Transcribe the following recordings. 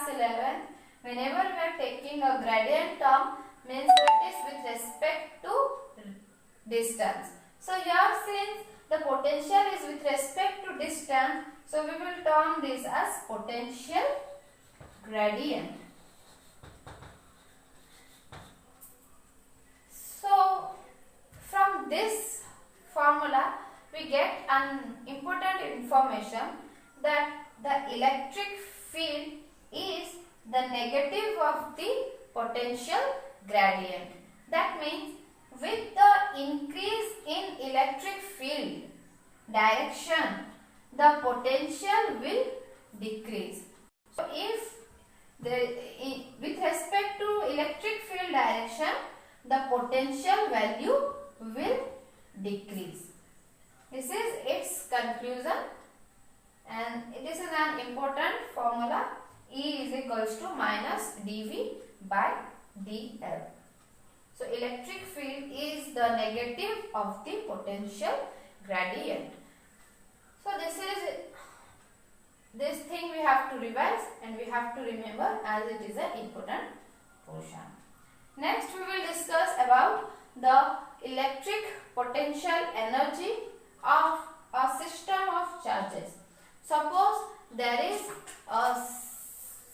class 11, whenever we are taking a gradient term, means that is with respect to distance. So here since the potential is with respect to distance, so we will term this as potential gradient. So from this formula we get an important information that the electric field is the negative of the potential gradient. That means with the increase in electric field direction, the potential will decrease. So if with respect to electric field direction, the potential value will decrease. This is its conclusion, and it is an important formula. E is equals to minus dV by dl. So electric field is the negative of the potential gradient. So this thing we have to revise and we have to remember, as it is an important portion. Next we will discuss about the electric potential energy of a system of charges. Suppose there is a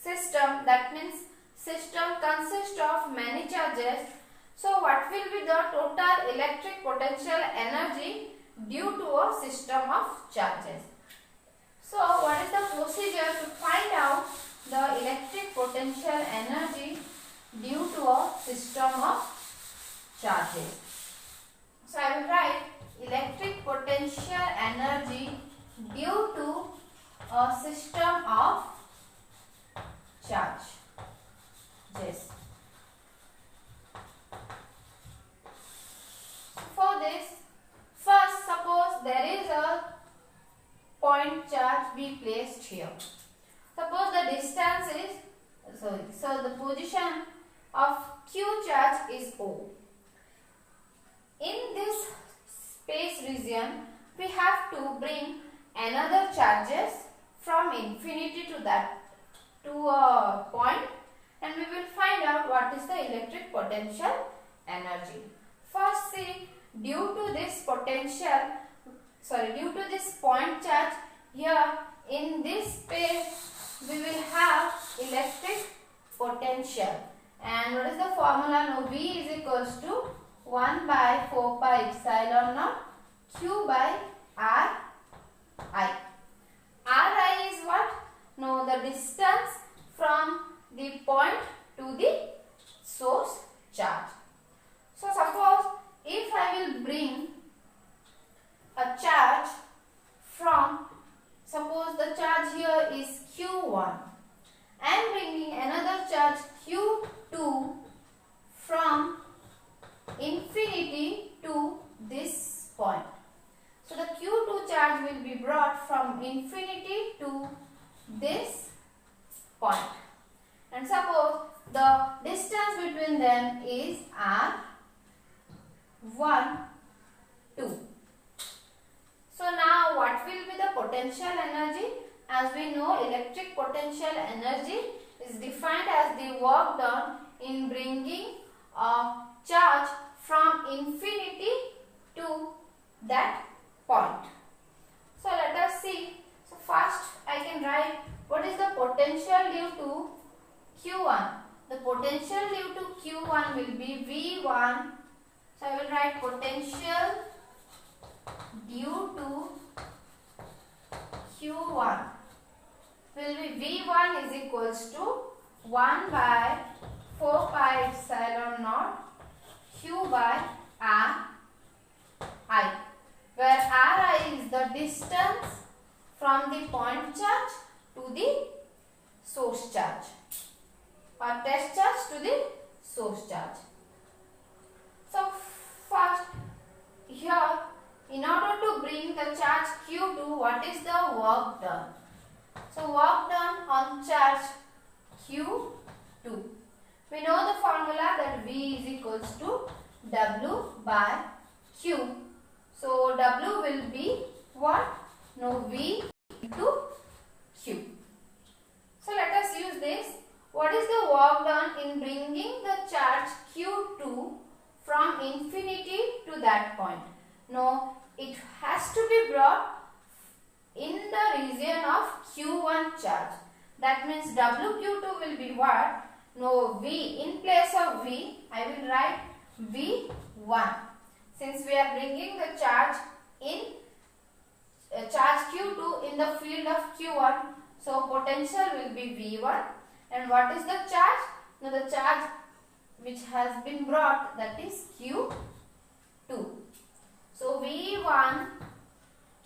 system, that means system consists of many charges. So what will be the total electric potential energy due to a system of charges? So what is the procedure to find out the electric potential energy due to a system of charges? So I will write electric potential energy due to a system of charges. For this, first suppose there is a point charge be placed here. Suppose the distance is, so the position of Q charge is O. In this space region, we have to bring another charges from infinity to a point, and we will find out what is the electric potential energy. First see, due to this point charge here in this space, we will have electric potential. And what is the formula? Now V is equals to 1 by 4 pi epsilon naught Q by R I. Ri is what? No, the distance from the point to the source charge. So suppose if I will bring a charge from, suppose the charge here is Q1, I am bringing another charge Q2 from infinity to this point. So the Q2 charge will be brought from infinity to this point, and suppose the distance between them is R1, 2. So now what will be the potential energy? As we know, electric potential energy is defined as the work done in bringing a charge from infinity to that point. So let us see. So first I can write what is the potential due to Q1. The potential due to Q1 will be V1. So I will write potential due to Q1 will be V1 is equals to 1 by 4 pi epsilon naught Q by R I, where Ri is the distance from the point charge to the source charge, or test charge to the source charge. So first here, in order to bring the charge Q2, what is the work done? So work done on charge Q2. We know the formula that V is equals to W by Q. So W will be what? No, V into Q. So let us use this. work done in bringing the charge Q2 from infinity to that point? No, it has to be brought in the region of Q1 charge. That means WQ2 will be what? No, V. In place of V, I will write V1. Since we are bringing the charge in charge Q2 in the field of Q1, so potential will be V1. And what is the charge? Now the charge which has been brought, that is Q2. So V1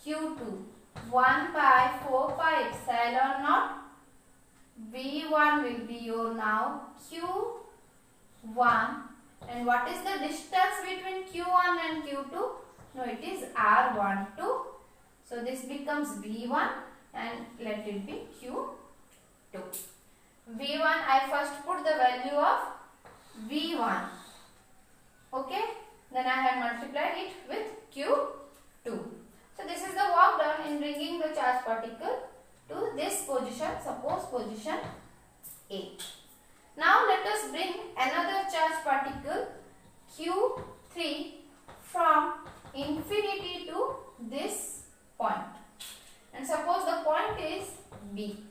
Q2 1 by 4 pi epsilon naught. V1 will be your now Q1. And what is the distance between Q1 and Q2? No, it is R12. So this becomes V1 and let it be Q2. V1, I first put the value of V1. Okay. Then I have multiplied it with Q2. So this is the work done in bringing the charge particle to this position, suppose position A. Now let us bring another charge particle Q3 from infinity to this point. And suppose the point is B.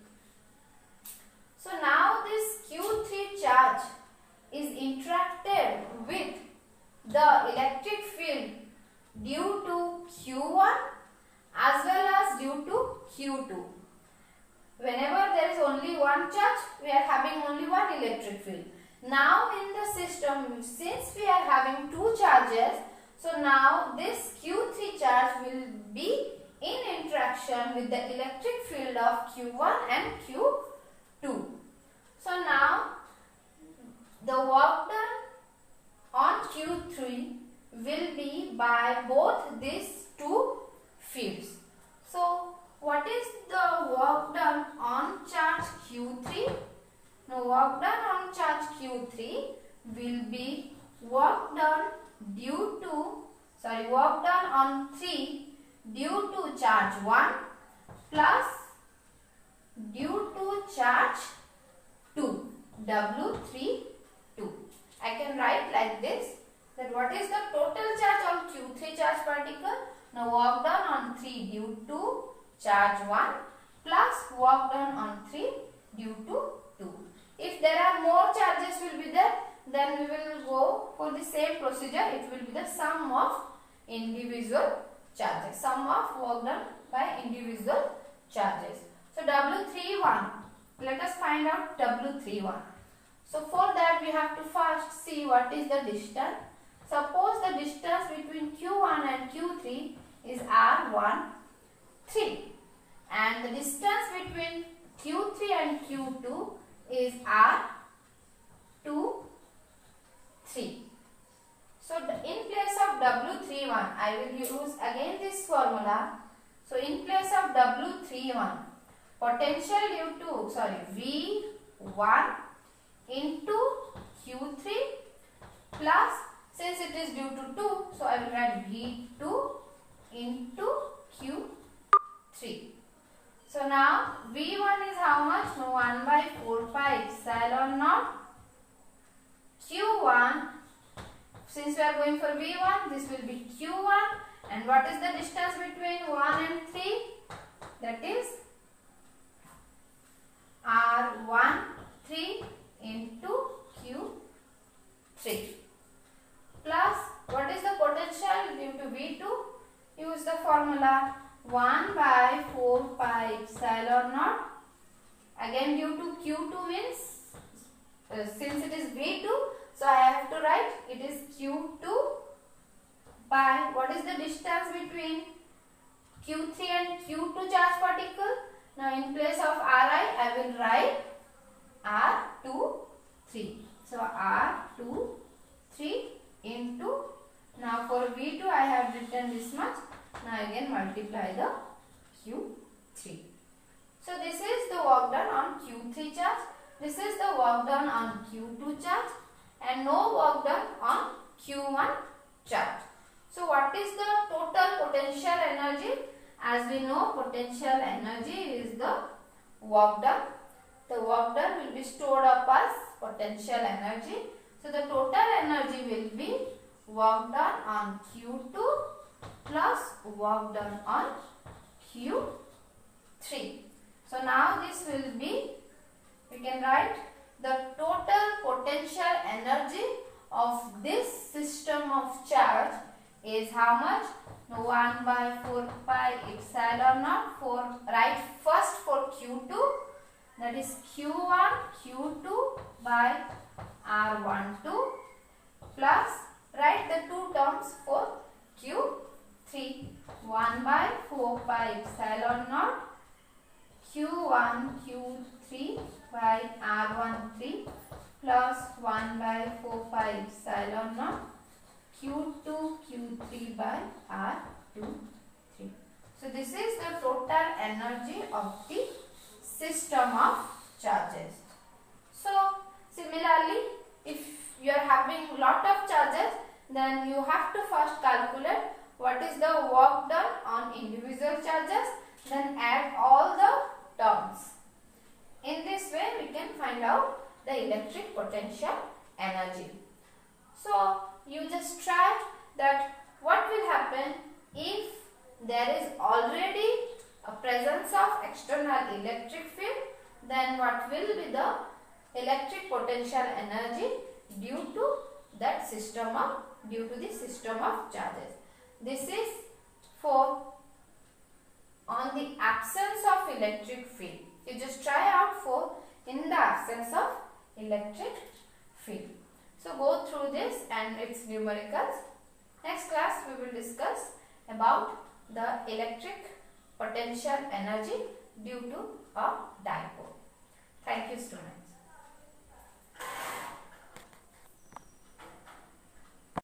So now this Q3 charge is interacted with the electric field due to Q1 as well as due to Q2. Whenever there is only one charge, we are having only one electric field. Now in the system, since we are having two charges, so now this Q3 charge will be in interaction with the electric field of Q1 and Q2. So now the work done on Q3 will be by both these two fields. So what is the work done on charge Q3? Now work done on charge Q3 will be work done on 3 due to charge 1 plus due to charge 2, W32. I can write like this, that what is the total charge on Q3 charge particle? Now work done on 3 due to charge 1 plus work done on 3 due to 2. If there are more charges will be there, then we will go for the same procedure. It will be the sum of individual charges, sum of work done by individual charges. So W31, let us find out W31. So for that we have to first see what is the distance. Suppose the distance between Q1 and Q3 is R13 and the distance between Q3 and Q2 is R23. So in place of W31, I will use again this formula. So in place of W31, potential due to V1 into Q3 plus, since it is due to 2, so I will write V2 into Q3. So now V1 is how much? No, 1 by 4 pi epsilon naught. Q1, since we are going for V1, this will be Q1. And what is the distance between 1 and 3? That is R13 into Q3. Plus, what is the potential due to V2? Use the formula 1 by 4 pi epsilon naught. Again due to Q2 means, since it is V2, so I have to write it is Q2 by, what is the distance between Q3 and Q2 charge particle? Now in place of Ri, I will write R23. So R23 into, now for V2 I have written this much. Now again multiply the Q3. So this is the work done on Q3 charge. This is the work done on Q2 charge and no work done on Q1 charge. So what is the total potential energy? As we know, potential energy is the work done. The work done will be stored up as potential energy. So the total energy will be work done on Q2 plus work done on Q3. So now this will be, we can write the total potential energy of this system of charge is how much? 1 by 4 pi epsilon naught. Write first for Q2, that is Q1 Q2 by R12 plus write the two terms for Q3, 1 by 4 pi epsilon naught Q1 Q3 by R13 plus 1 by 4 pi epsilon naught Q2 Q3 by R23. So this is the total energy of the system of charges. So similarly, if you are having lot of charges, then you have to first calculate what is the work done on individual charges, then add all the terms. In this way we can find out the electric potential energy. So you just try that what will happen if there is already a presence of external electric field, then what will be the electric potential energy due to that system of charges. This is for on the absence of electric field. You just try out for in the absence of electric field. So go through this and its numericals. Next class we will discuss about the electric potential energy due to a dipole. Thank you, students.